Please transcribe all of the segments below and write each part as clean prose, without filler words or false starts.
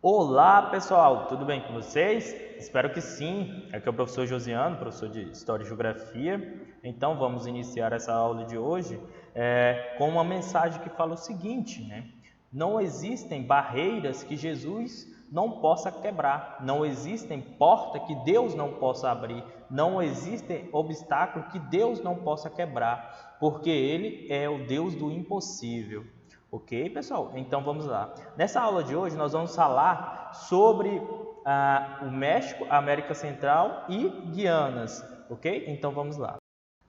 Olá pessoal, tudo bem com vocês? Espero que sim. Aqui é o professor Josiano, professor de História e Geografia. Então vamos iniciar essa aula de hoje com uma mensagem que fala o seguinte, né? Não existem barreiras que Jesus não possa quebrar, não existem portas que Deus não possa abrir, não existem obstáculos que Deus não possa quebrar, porque Ele é o Deus do impossível. Ok, pessoal? Então vamos lá. Nessa aula de hoje nós vamos falar sobre o México, a América Central e Guianas, ok? Então vamos lá.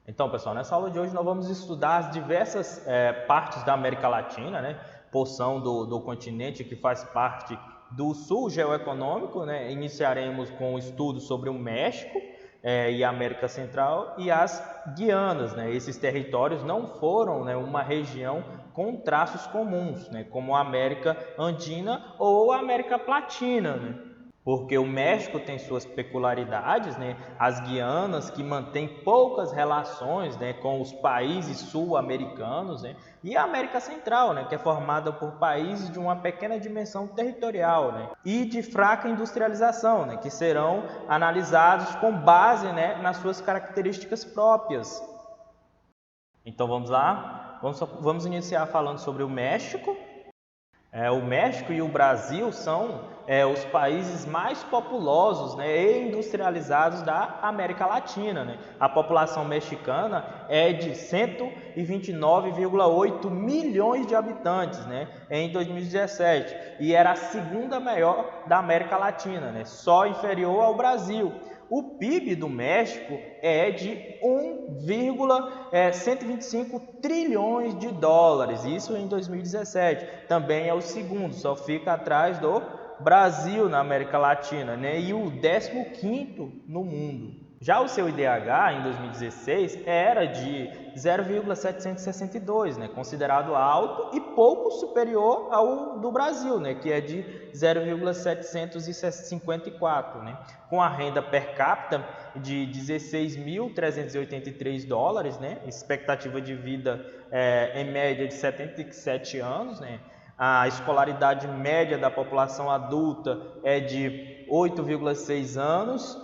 Então, pessoal, nessa aula de hoje nós vamos estudar as diversas partes da América Latina, né? Porção do continente que faz parte do sul geoeconômico, né? Iniciaremos com o estudo sobre o México e a América Central e as Guianas, né? Esses territórios não foram, né, uma região com traços comuns, né? Como a América Andina ou a América Platina, né? Porque o México tem suas peculiaridades, né? As Guianas, que mantêm poucas relações, né, com os países sul-americanos, né? E a América Central, né, que é formada por países de uma pequena dimensão territorial, né, e de fraca industrialização, né, que serão analisados com base, né, nas suas características próprias. Então vamos lá, vamos iniciar falando sobre o México. O México e o Brasil são os países mais populosos, né, e industrializados da América Latina, né? A população mexicana é de 129,8 milhões de habitantes, né, em 2017 e era a segunda maior da América Latina, né, só inferior ao Brasil. O PIB do México é de 1,125 trilhões de dólares, isso em 2017. Também é o segundo, só fica atrás do Brasil na América Latina, né? E o 15º no mundo. Já o seu IDH em 2016 era de 0,762, né, considerado alto e pouco superior ao do Brasil, né, que é de 0,754, né, com a renda per capita de 16.383 dólares, né, expectativa de vida em média de 77 anos, né, a escolaridade média da população adulta é de 8,6 anos,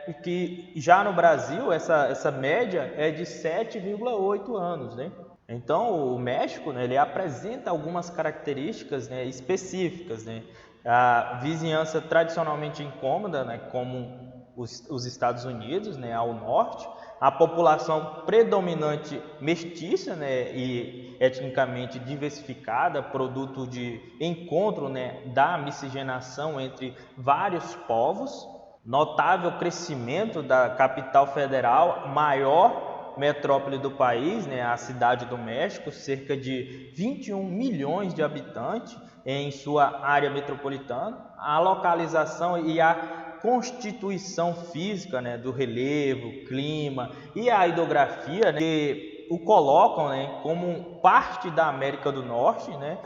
e que já no Brasil essa média é de 7,8 anos, né? Então o México, né, ele apresenta algumas características, né, específicas, né? A vizinhança tradicionalmente incômoda, né, como os Estados Unidos, né, ao norte, a população predominante mestiça, né, e etnicamente diversificada, produto de encontro, né, da miscigenação entre vários povos. Notável crescimento da capital federal, maior metrópole do país, né, a cidade do México, cerca de 21 milhões de habitantes em sua área metropolitana. A localização e a constituição física, né, do relevo, clima e a hidrografia, né, que o colocam, né, como parte da América do Norte, né,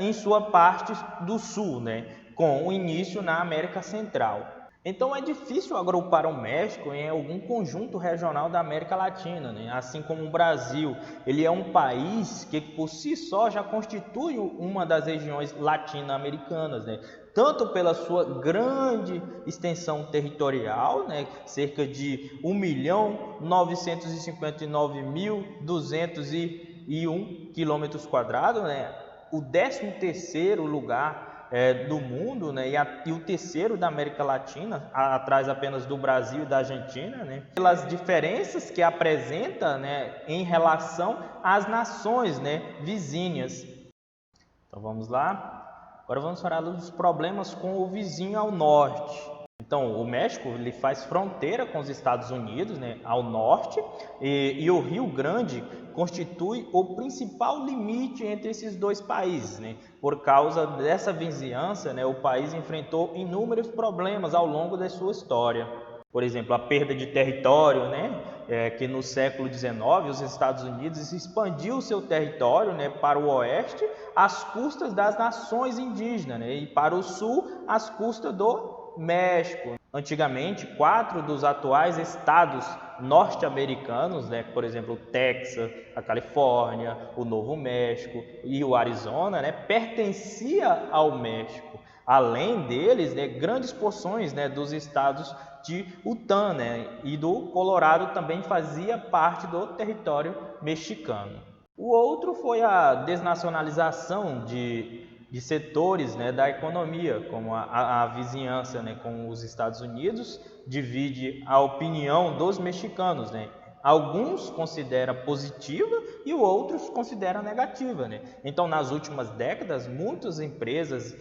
em sua parte do sul, né, com o início na América Central. Então é difícil agrupar o México em algum conjunto regional da América Latina, né? Assim como o Brasil, ele é um país que por si só já constitui uma das regiões latino-americanas, né? Tanto pela sua grande extensão territorial, né? Cerca de 1.959.201 quilômetros quadrados, né? O 13º lugar do mundo, né, e o terceiro da América Latina, atrás apenas do Brasil e da Argentina, né, pelas diferenças que apresenta, né, em relação às nações, né, vizinhas. Então vamos lá. Agora vamos falar dos problemas com o vizinho ao norte. Então, o México ele faz fronteira com os Estados Unidos, né, ao norte, e o Rio Grande constitui o principal limite entre esses dois países, né? Por causa dessa vizinhança, né, o país enfrentou inúmeros problemas ao longo da sua história. Por exemplo, a perda de território, né, que no século XIX os Estados Unidos expandiu seu território, né, para o oeste às custas das nações indígenas, né, e para o sul às custas do México. Antigamente, 4 dos atuais estados norte-americanos, né, por exemplo, o Texas, a Califórnia, o Novo México e o Arizona, né, pertencia ao México. Além deles, né, grandes porções, né, dos estados de Utah, né, e do Colorado também fazia parte do território mexicano. O outro foi a desnacionalização de setores, né, da economia, como a vizinhança, né, com os Estados Unidos, divide a opinião dos mexicanos, né? Alguns consideram positiva e outros consideram negativa, né? Então, nas últimas décadas, muitas empresas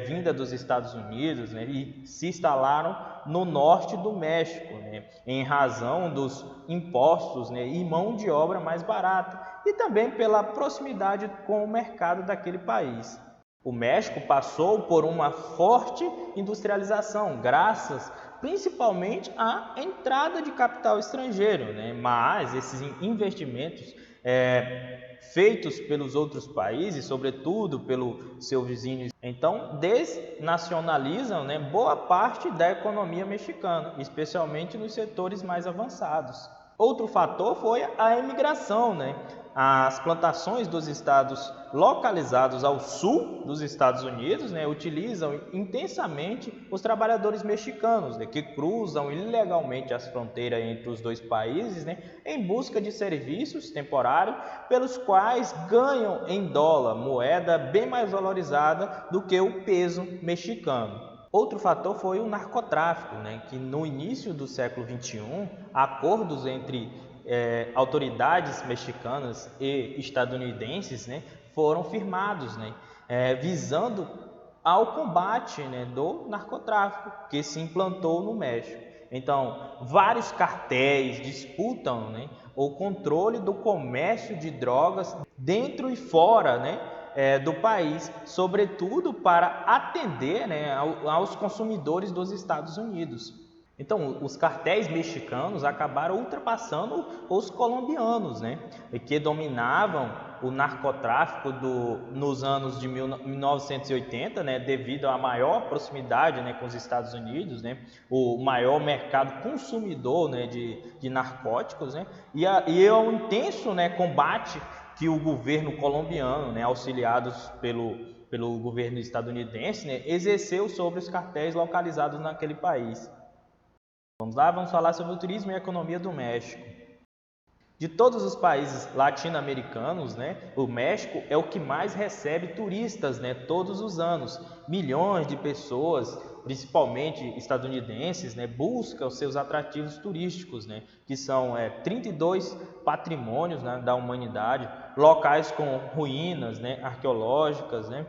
vindas dos Estados Unidos, né, e se instalaram no norte do México, né, em razão dos impostos, né, e mão de obra mais barata, e também pela proximidade com o mercado daquele país. O México passou por uma forte industrialização, graças principalmente à entrada de capital estrangeiro, né? Mas esses investimentos feitos pelos outros países, sobretudo pelo seu vizinho, então desnacionalizam, né, boa parte da economia mexicana, especialmente nos setores mais avançados. Outro fator foi a imigração, né? As plantações dos estados localizados ao sul dos Estados Unidos, né, utilizam intensamente os trabalhadores mexicanos, né, que cruzam ilegalmente as fronteiras entre os dois países, né, em busca de serviços temporários pelos quais ganham em dólar, moeda bem mais valorizada do que o peso mexicano. Outro fator foi o narcotráfico, né, que no início do século XXI, acordos entre autoridades mexicanas e estadunidenses, né, foram firmados, né, visando ao combate, né, do narcotráfico que se implantou no México. Então, vários cartéis disputam, né, o controle do comércio de drogas dentro e fora, né, do país, sobretudo para atender, né, aos consumidores dos Estados Unidos. Então, os cartéis mexicanos acabaram ultrapassando os colombianos, né, que dominavam o narcotráfico nos anos de 1980, né, devido à maior proximidade, né, com os Estados Unidos, né, o maior mercado consumidor, né, de narcóticos, né, e ao intenso, né, combate que o governo colombiano, né, auxiliados pelo governo estadunidense, né, exerceu sobre os cartéis localizados naquele país. Vamos lá, vamos falar sobre o turismo e a economia do México. De todos os países latino-americanos, né, o México é o que mais recebe turistas, né, todos os anos. Milhões de pessoas, principalmente estadunidenses, né, buscam os seus atrativos turísticos, né, que são 32 patrimônios, né, da humanidade, locais com ruínas, né, arqueológicas, né,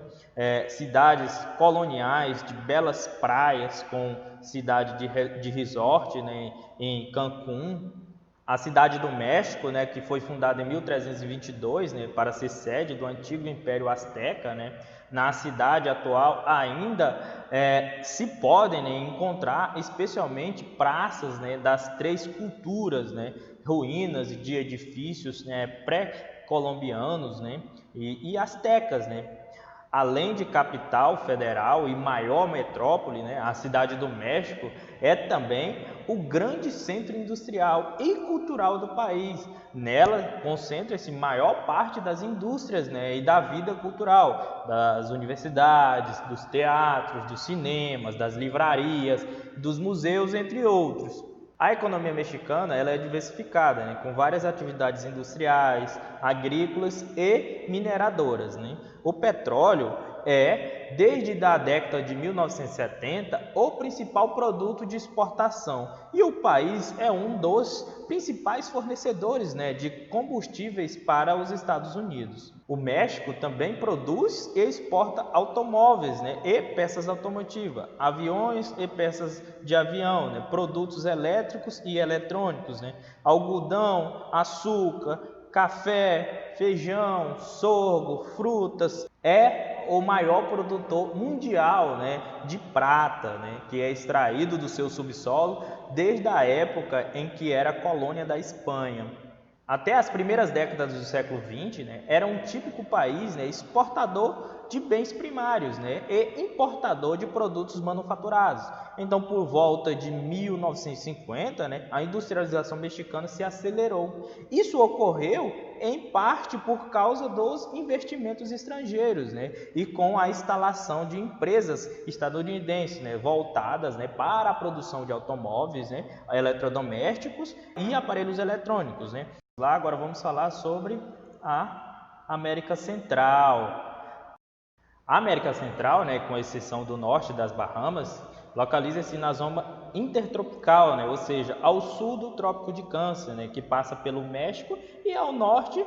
cidades coloniais de belas praias, com cidade de resort, né, em Cancún. A cidade do México, né, que foi fundada em 1322, né, para ser sede do antigo Império Azteca, né, na cidade atual ainda se podem, né, encontrar especialmente praças, né, das três culturas, né, ruínas de edifícios, né, pré-colombianos, né, e astecas, né. Além de capital federal e maior metrópole, né, a cidade do México é também o grande centro industrial e cultural do país. Nela concentra-se maior parte das indústrias, né, e da vida cultural, das universidades, dos teatros, dos cinemas, das livrarias, dos museus, entre outros. A economia mexicana ela é diversificada, né, com várias atividades industriais, agrícolas e mineradoras, né? O petróleo desde a década de 1970, o principal produto de exportação e o país é um dos principais fornecedores, né, de combustíveis para os Estados Unidos. O México também produz e exporta automóveis, né, e peças automotivas, aviões e peças de avião, né, produtos elétricos e eletrônicos, né, algodão, açúcar, café, feijão, sorgo, frutas. É o maior produtor mundial, né, de prata, né, que é extraído do seu subsolo desde a época em que era colônia da Espanha. Até as primeiras décadas do século XX, né, era um típico país, né, exportador de bens primários, né, e importador de produtos manufaturados. Então, por volta de 1950, né, a industrialização mexicana se acelerou. Isso ocorreu em parte por causa dos investimentos estrangeiros, né, e com a instalação de empresas estadunidenses, né, voltadas, né, para a produção de automóveis, né, eletrodomésticos e aparelhos eletrônicos, né. Lá agora vamos falar sobre a América Central. A América Central, né, com exceção do norte das Bahamas, localiza-se na zona intertropical, né, ou seja, ao sul do Trópico de Câncer, né, que passa pelo México, e ao norte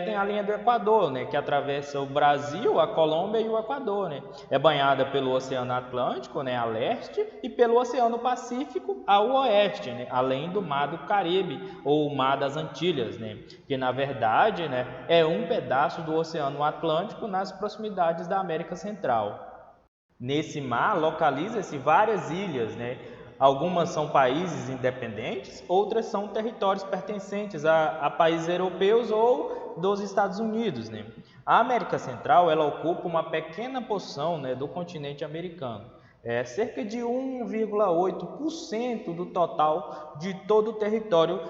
tem a linha do Equador, né, que atravessa o Brasil, a Colômbia e o Equador. Né. É banhada pelo Oceano Atlântico, né, a leste, e pelo Oceano Pacífico ao oeste, né, além do Mar do Caribe, ou Mar das Antilhas, né, que na verdade, né, é um pedaço do Oceano Atlântico nas proximidades da América Central. Nesse mar localiza-se várias ilhas, né? Algumas são países independentes, outras são territórios pertencentes a países europeus ou dos Estados Unidos, né? A América Central ela ocupa uma pequena porção, né, do continente americano. Cerca de 1,8% do total de todo o território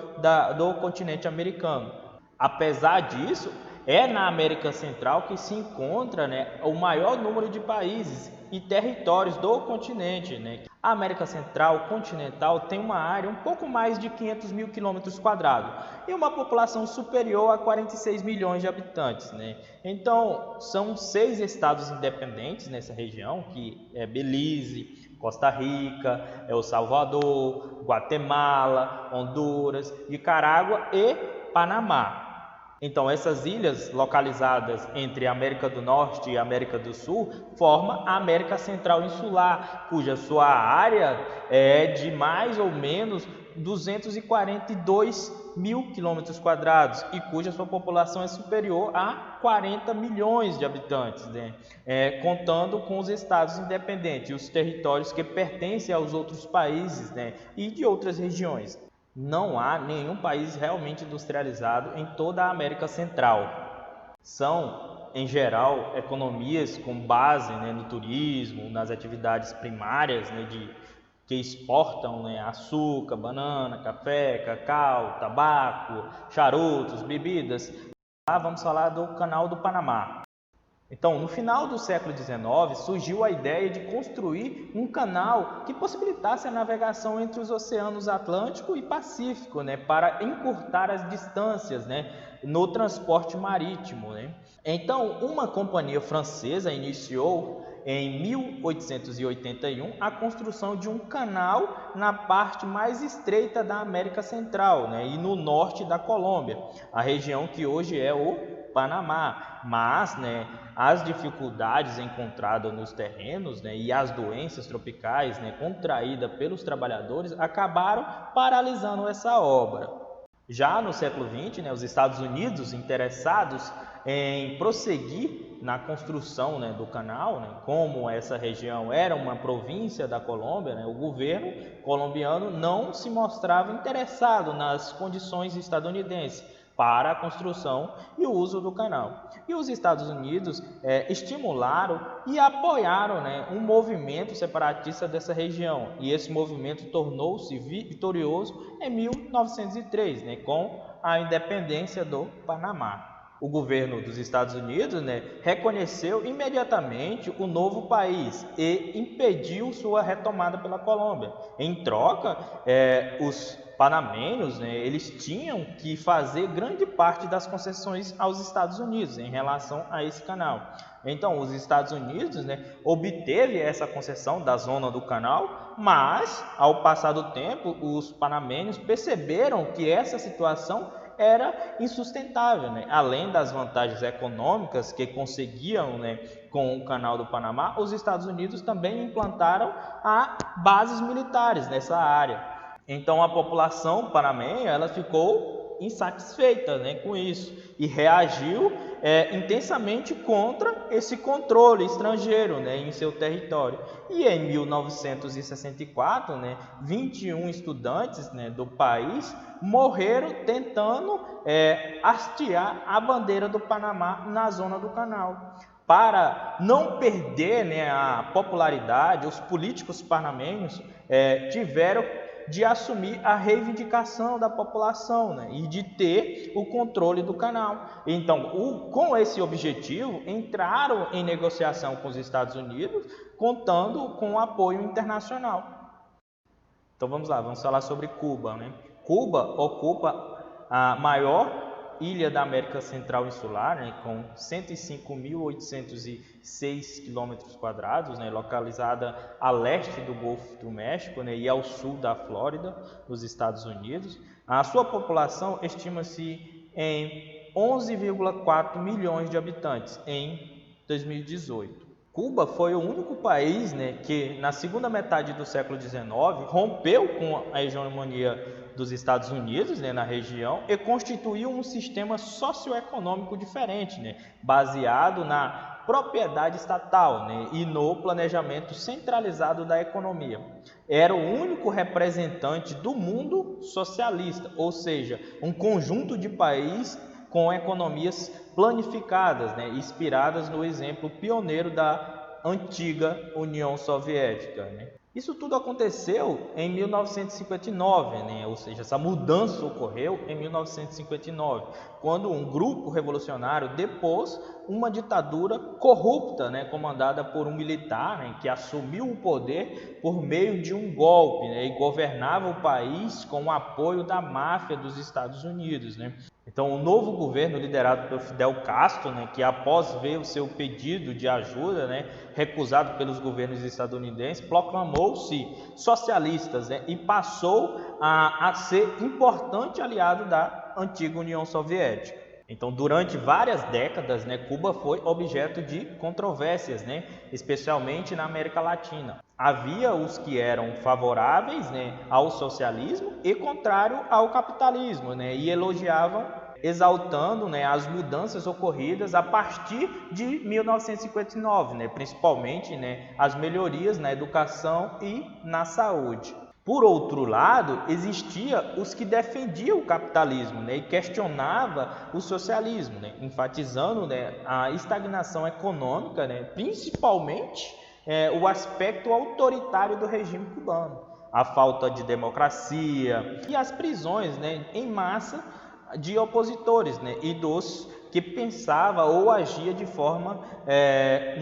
do continente americano. Apesar disso, é na América Central que se encontra, né, o maior número de países e territórios do continente. Né? A América Central continental tem uma área um pouco mais de 500 mil quilômetros quadrados e uma população superior a 46 milhões de habitantes. Né? Então, são 6 estados independentes nessa região, que é Belize, Costa Rica, El Salvador, Guatemala, Honduras, Nicarágua e Panamá. Então, essas ilhas localizadas entre a América do Norte e a América do Sul formam a América Central Insular, cuja sua área é de mais ou menos 242 mil quilômetros quadrados e cuja sua população é superior a 40 milhões de habitantes, né? Contando com os estados independentes e os territórios que pertencem aos outros países, né? E de outras regiões. Não há nenhum país realmente industrializado em toda a América Central. São, em geral, economias com base, né, no turismo, nas atividades primárias, né, que exportam, né, açúcar, banana, café, cacau, tabaco, charutos, bebidas. Lá vamos falar do Canal do Panamá. Então, no final do século XIX, surgiu a ideia de construir um canal que possibilitasse a navegação entre os oceanos Atlântico e Pacífico, né, para encurtar as distâncias, né, no transporte marítimo. Né. Então, uma companhia francesa iniciou em 1881 a construção de um canal na parte mais estreita da América Central, né, e no norte da Colômbia, a região que hoje é o Panamá, mas, né, as dificuldades encontradas nos terrenos, né, e as doenças tropicais, né, contraídas pelos trabalhadores acabaram paralisando essa obra. Já no século XX, né, os Estados Unidos, interessados em prosseguir na construção, né, do canal, né, como essa região era uma província da Colômbia, né, o governo colombiano não se mostrava interessado nas condições estadunidenses para a construção e o uso do canal. E os Estados Unidos estimularam e apoiaram, né, um movimento separatista dessa região. E esse movimento tornou-se vitorioso em 1903, né, com a independência do Panamá. O governo dos Estados Unidos, né, reconheceu imediatamente o novo país e impediu sua retomada pela Colômbia. Em troca, os panamenhos, né, eles tinham que fazer grande parte das concessões aos Estados Unidos em relação a esse canal. Então, os Estados Unidos, né, obteve essa concessão da zona do canal, mas, ao passar do tempo, os panamenhos perceberam que essa situação era insustentável, né? Além das vantagens econômicas que conseguiam, né, com o Canal do Panamá, os Estados Unidos também implantaram bases militares nessa área. Então a população panamenha ela ficou insatisfeita, né, com isso e reagiu intensamente contra esse controle estrangeiro, né, em seu território. E em 1964, né, 21 estudantes, né, do país morreram tentando hastear a bandeira do Panamá na zona do canal. Para não perder, né, a popularidade, os políticos panamenhos tiveram de assumir a reivindicação da população, né, e de ter o controle do canal. Então, com esse objetivo, entraram em negociação com os Estados Unidos, contando com o apoio internacional. Então vamos lá, vamos falar sobre Cuba, né? Cuba ocupa a maior ilha da América Central Insular, né, com 105.806 km², né, localizada a leste do Golfo do México, né, e ao sul da Flórida, nos Estados Unidos. A sua população estima-se em 11,4 milhões de habitantes em 2018. Cuba foi o único país, né, que na segunda metade do século XIX rompeu com a hegemonia dos Estados Unidos, né, na região, e constituiu um sistema socioeconômico diferente, né, baseado na propriedade estatal, né, e no planejamento centralizado da economia. Era o único representante do mundo socialista, ou seja, um conjunto de países com economias planificadas, né, inspiradas no exemplo pioneiro da antiga União Soviética, né. Isso tudo aconteceu em 1959, né? Ou seja, essa mudança ocorreu em 1959, quando um grupo revolucionário depôs uma ditadura corrupta, né? Comandada por um militar, né? Que assumiu o poder por meio de um golpe, né? E governava o país com o apoio da máfia dos Estados Unidos, né? Então, o novo governo liderado por Fidel Castro, né, que após ver o seu pedido de ajuda, né, recusado pelos governos estadunidenses, proclamou-se socialista, né, e passou a ser importante aliado da antiga União Soviética. Então, durante várias décadas, né, Cuba foi objeto de controvérsias, né, especialmente na América Latina. Havia os que eram favoráveis, né, ao socialismo e contrário ao capitalismo, né, e elogiavam, exaltando, né, as mudanças ocorridas a partir de 1959, né, principalmente, né, as melhorias na educação e na saúde. Por outro lado, existia os que defendiam o capitalismo, né, e questionava o socialismo, né, enfatizando, né, a estagnação econômica, né, principalmente o aspecto autoritário do regime cubano, a falta de democracia e as prisões, né, em massa de opositores, né, e dos que pensava ou agia de forma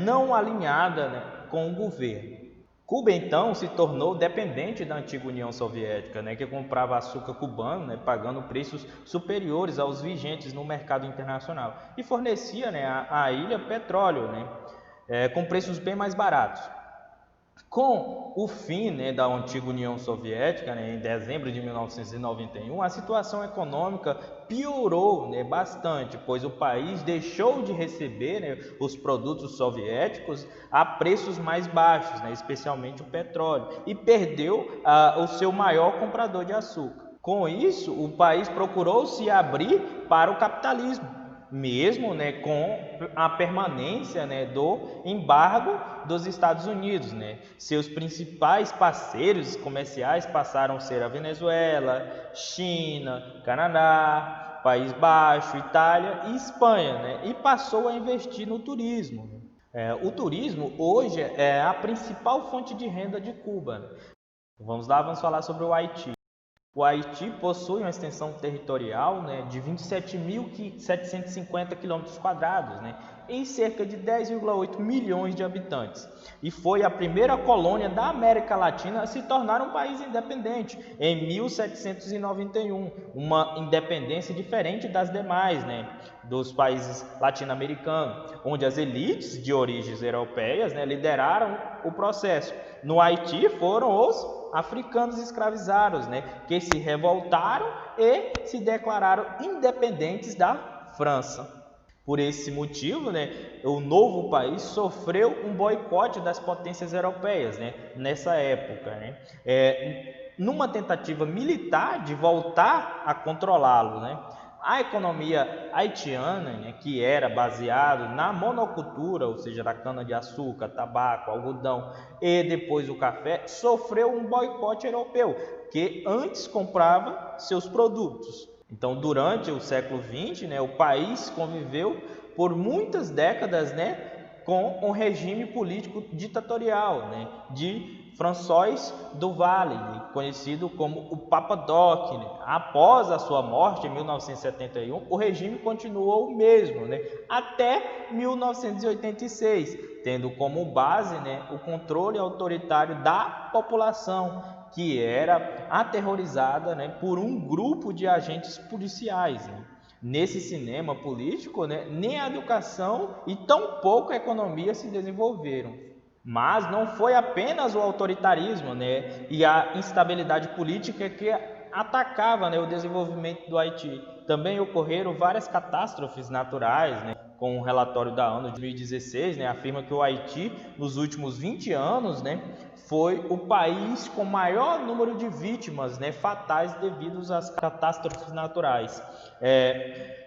não alinhada, né, com o governo. Cuba, então, se tornou dependente da antiga União Soviética, né, que comprava açúcar cubano, né, pagando preços superiores aos vigentes no mercado internacional, e fornecia, né, à ilha petróleo, né, com preços bem mais baratos. Com o fim, né, da antiga União Soviética, né, em dezembro de 1991, a situação econômica piorou, né, bastante, pois o país deixou de receber, né, os produtos soviéticos a preços mais baixos, né, especialmente o petróleo, e perdeu o seu maior comprador de açúcar. Com isso, o país procurou se abrir para o capitalismo, mesmo, né, com a permanência, né, do embargo dos Estados Unidos, né. Seus principais parceiros comerciais passaram a ser a Venezuela, China, Canadá, País Baixo, Itália e Espanha, né, e passou a investir no turismo. O turismo hoje é a principal fonte de renda de Cuba, né. Vamos lá, vamos falar sobre o Haiti. O Haiti possui uma extensão territorial, né, de 27.750 km², né, em cerca de 10,8 milhões de habitantes, e foi a primeira colônia da América Latina a se tornar um país independente em 1791, uma independência diferente das demais, né, dos países latino-americanos, onde as elites de origens europeias, né, lideraram o processo. No Haiti foram os africanos escravizados, né, que se revoltaram e se declararam independentes da França. Por esse motivo, né, o novo país sofreu um boicote das potências europeias, né, nessa época, né. numa tentativa militar de voltar a controlá-lo, né? A economia haitiana, né, que era baseada na monocultura, ou seja, da cana-de-açúcar, tabaco, algodão e depois o café, sofreu um boicote europeu, que antes comprava seus produtos. Então, durante o século XX, né, o país conviveu por muitas décadas, né, com um regime político ditatorial, né, de François Duvalier, conhecido como o Papa Doc. Né? Após a sua morte, em 1971, o regime continuou o mesmo, né? Até 1986, tendo como base, né, o controle autoritário da população, que era aterrorizada, né, por um grupo de agentes policiais. Né? Nesse cinema político, né, nem a educação e tampouco a economia se desenvolveram. Mas não foi apenas o autoritarismo, né, e a instabilidade política que atacava, né, o desenvolvimento do Haiti. Também ocorreram várias catástrofes naturais, né, com o relatório da ONU de 2016, né, afirma que o Haiti, nos últimos 20 anos, né, foi o país com maior número de vítimas, né, fatais devido às catástrofes naturais.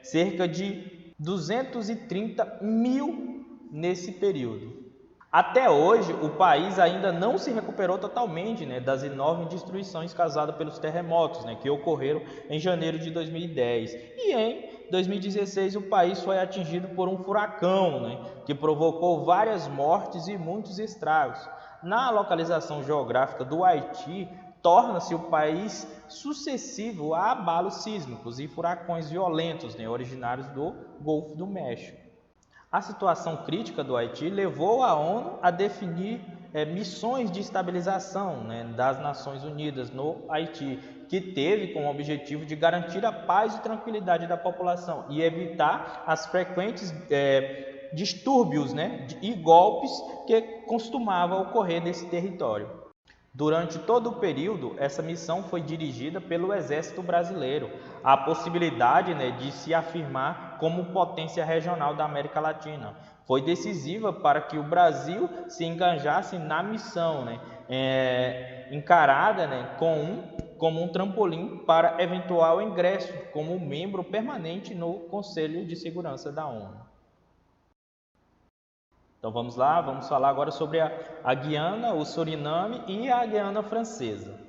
Cerca de 230 mil nesse período. Até hoje, o país ainda não se recuperou totalmente, né, das enormes destruições causadas pelos terremotos, né, que ocorreram em janeiro de 2010. E em 2016, o país foi atingido por um furacão, né, que provocou várias mortes e muitos estragos. Na localização geográfica do Haiti, torna-se o país suscetível a abalos sísmicos e furacões violentos, né, originários do Golfo do México. A situação crítica do Haiti levou a ONU a definir missões de estabilização, né, das Nações Unidas no Haiti, que teve como objetivo de garantir a paz e tranquilidade da população e evitar as frequentes distúrbios, né, e golpes que costumavam ocorrer nesse território. Durante todo o período, essa missão foi dirigida pelo Exército Brasileiro, a possibilidade, né, de se afirmar como potência regional da América Latina. Foi decisiva para que o Brasil se engajasse na missão, né, encarada, né, como um trampolim para eventual ingresso como membro permanente no Conselho de Segurança da ONU. Então vamos lá, vamos falar agora sobre a Guiana, o Suriname e a Guiana Francesa.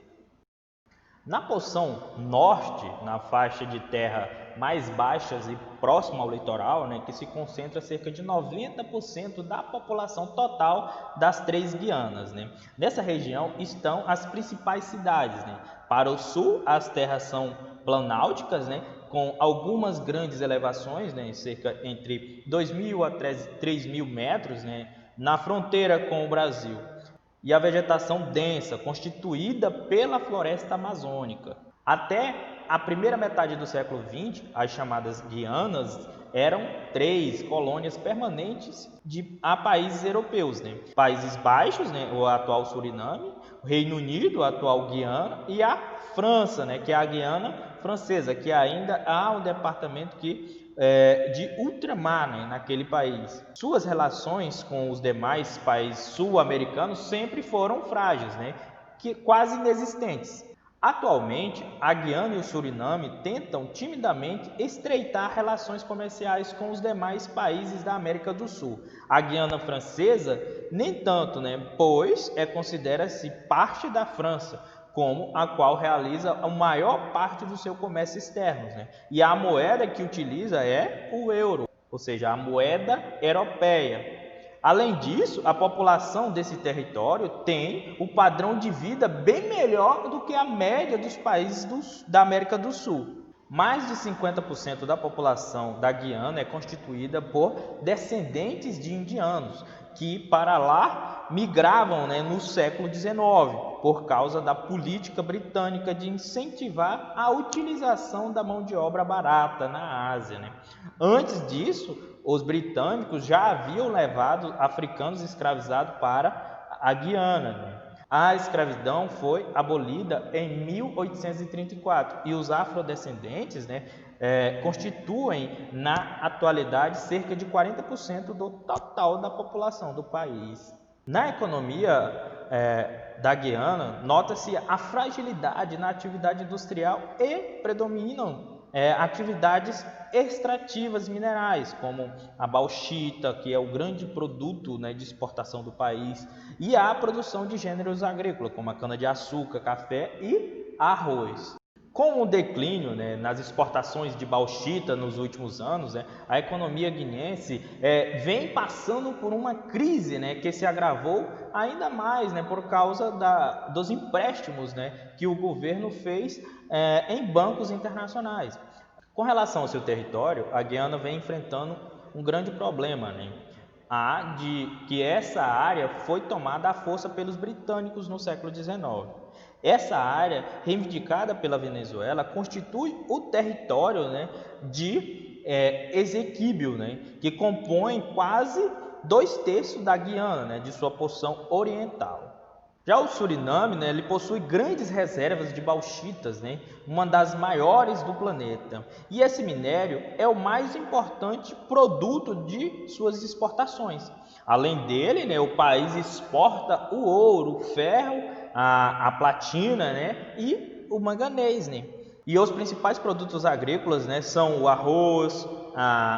Na porção norte, na faixa de terra mais baixas e próxima ao litoral, né, que se concentra cerca de 90% da população total das três Guianas. Né? Nessa região estão as principais cidades. Né? Para o sul, as terras são planálticas, né, com algumas grandes elevações, né, cerca entre 2.000 a 3.000 metros, né, na fronteira com o Brasil. E a vegetação densa, constituída pela floresta amazônica. Até a primeira metade do século XX, as chamadas Guianas eram 3 colônias permanentes a países europeus. Né? Países Baixos, né, o atual Suriname, o Reino Unido, a atual Guiana, e a França, né, que é a Guiana Francesa, que ainda há um departamento de ultramar, né, naquele país. Suas relações com os demais países sul-americanos sempre foram frágeis, né, quase inexistentes. Atualmente, a Guiana e o Suriname tentam timidamente estreitar relações comerciais com os demais países da América do Sul. A Guiana Francesa, nem tanto, né, pois considera-se parte da França, como a qual realiza a maior parte do seu comércio externo. Né? E a moeda que utiliza é o euro, ou seja, a moeda europeia. Além disso, a população desse território tem um padrão de vida bem melhor do que a média dos países da América do Sul. Mais de 50% da população da Guiana é constituída por descendentes de indianos, que para lá migravam, né, no século XIX, por causa da política britânica de incentivar a utilização da mão de obra barata na Ásia. Né? Antes disso, os britânicos já haviam levado africanos escravizados para a Guiana. Né? A escravidão foi abolida em 1834 e os afrodescendentes, né, constituem na atualidade cerca de 40% do total da população do país. Na economia da Guiana, nota-se a fragilidade na atividade industrial e predominam atividades extrativas minerais, como a bauxita, que é o grande produto, né, de exportação do país, e a produção de gêneros agrícolas, como a cana-de-açúcar, café e arroz. Com o declínio, né, nas exportações de bauxita nos últimos anos, né, a economia guineense vem passando por uma crise, né, que se agravou ainda mais, né, por causa dos empréstimos, né, que o governo fez em bancos internacionais. Com relação ao seu território, a Guiana vem enfrentando um grande problema, né, de que essa área foi tomada à força pelos britânicos no século XIX. Essa área, reivindicada pela Venezuela, constitui o território, né, de Essequibo, né, que compõe quase 2/3 da Guiana, né, de sua porção oriental. Já o Suriname, né, ele possui grandes reservas de bauxitas, né, uma das maiores do planeta. E esse minério é o mais importante produto de suas exportações. Além dele, né, o país exporta o ouro, o ferro, a platina, né, e o manganês, né. E os principais produtos agrícolas, né, são o arroz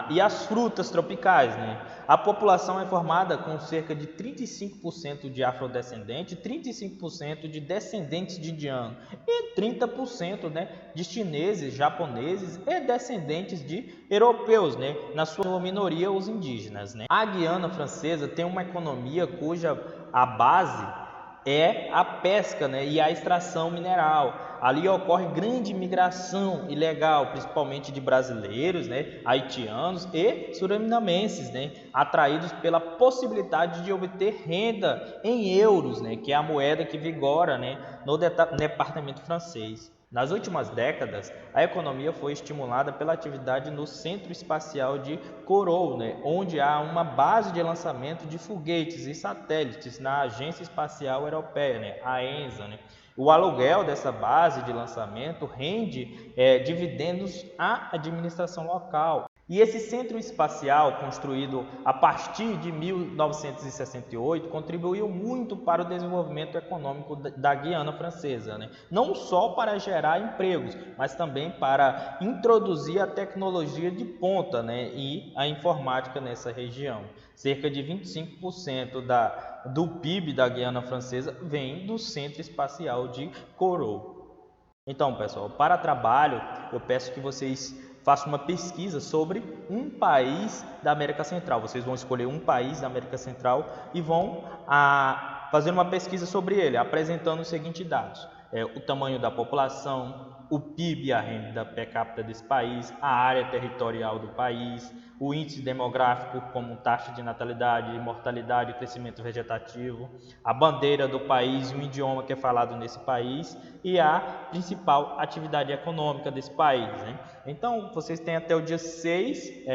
e as frutas tropicais, né. A população é formada com cerca de 35% de afrodescendentes, 35% de descendentes de indianos e 30%, né, de chineses, japoneses e descendentes de europeus, né, na sua minoria os indígenas, né. A Guiana Francesa tem uma economia cuja a base é a pesca, né, e a extração mineral. Ali ocorre grande migração ilegal, principalmente de brasileiros, né, haitianos e surinamenses, né, atraídos pela possibilidade de obter renda em euros, né, que é a moeda que vigora, né, no departamento francês. Nas últimas décadas, a economia foi estimulada pela atividade no Centro Espacial de Kourou, né, onde há uma base de lançamento de foguetes e satélites na Agência Espacial Europeia, né, a ENSA. Né. O aluguel dessa base de lançamento rende dividendos à administração local. E esse centro espacial, construído a partir de 1968, contribuiu muito para o desenvolvimento econômico da Guiana Francesa, né? Não só para gerar empregos, mas também para introduzir a tecnologia de ponta, né, e a informática nessa região. Cerca de 25% do PIB da Guiana Francesa vem do Centro Espacial de Kourou. Então, pessoal, para trabalho, eu peço que vocês façam uma pesquisa sobre um país da América Central. Vocês vão escolher um país da América Central e vão fazer uma pesquisa sobre ele, apresentando os seguintes dados: o tamanho da população, o PIB, a renda per capita desse país, a área territorial do país, o índice demográfico, como taxa de natalidade, mortalidade e crescimento vegetativo, a bandeira do país e o idioma que é falado nesse país e a principal atividade econômica desse país, né? Então, vocês têm até o dia 6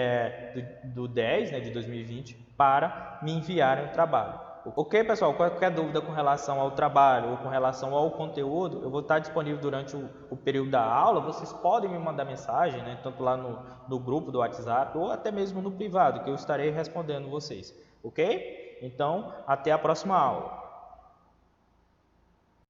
do 10, né, de 2020 para me enviarem o trabalho. Ok, pessoal? Qualquer dúvida com relação ao trabalho ou com relação ao conteúdo, eu vou estar disponível durante o período da aula. Vocês podem me mandar mensagem, né, tanto lá no grupo do WhatsApp ou até mesmo no privado, que eu estarei respondendo vocês. Ok? Então, até a próxima aula.